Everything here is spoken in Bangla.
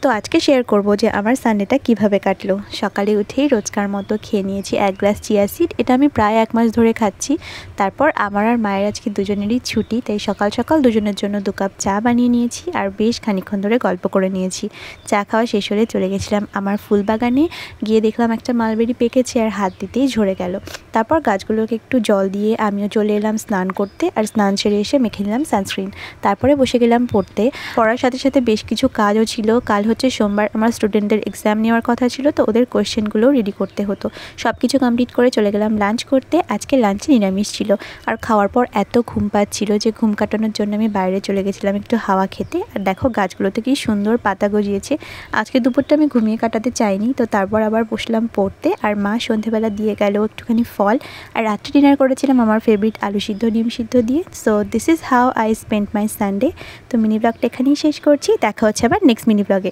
তো আজকে শেয়ার করব যে আমার সানডেটা কিভাবে কাটলো। সকালে উঠেই রোজকার মতো খেয়ে নিয়েছি 1 গ্লাস চিয়া সিড। এটা আমি প্রায় 1 মাস ধরে খাচ্ছি। তারপর আমার আর মায়ের আজকে দুজনেরই ছুটি, তাই সকাল সকাল দুজনের জন্য 2 কাপ চা বানিয়ে নিয়েছি আর বেশ খানিকক্ষণ ধরে গল্প করে নিয়েছি। চা খাওয়া শেষ হলে চলে গেছিলাম আমার ফুল বাগানে। গিয়ে দেখলাম একটা মালবেরি পেকেছে আর হাত দিতেই ঝরে গেল। তারপর গাছগুলোকে একটু জল দিয়ে আমিও চলে এলাম স্নান করতে, আর স্নান সেরে এসে মেখে নিলাম সানস্ক্রিন। তারপরে বসে গেলাম পড়তে। পড়ার সাথে সাথে বেশ কিছু কাজও ছিল। কাল হচ্ছে সোমবার, আমার স্টুডেন্টদের এক্সাম নেওয়ার কথা ছিল, তো ওদের কোয়েশ্চেনগুলো রেডি করতে হতো। সব কিছু কমপ্লিট করে চলে গেলাম লাঞ্চ করতে। আজকে লাঞ্চে নিরামিষ ছিল। আর খাওয়ার পর এত ঘুম পাচ্ছিল যে ঘুম কাটানোর জন্য আমি বাইরে চলে গেছিলাম একটু হাওয়া খেতে। আর দেখো গাছগুলোতে কি সুন্দর পাতা গজিয়েছে। আজকে দুপুরটা আমি ঘুমিয়ে কাটাতে চাইনি, তো তারপর আবার বসলাম পড়তে। আর মা সন্ধেবেলা দিয়ে গেল একটুখানি ফল। আর রাত্রে ডিনার করেছিলাম আমার ফেভারিট আলু সিদ্ধ ডিম সিদ্ধ দিয়ে। So this is how I spend my Sunday. তো মিনি ব্লগটা এখানেই শেষ করছি। দেখা হচ্ছে আবার নেক্সট মিনি ব্লগে।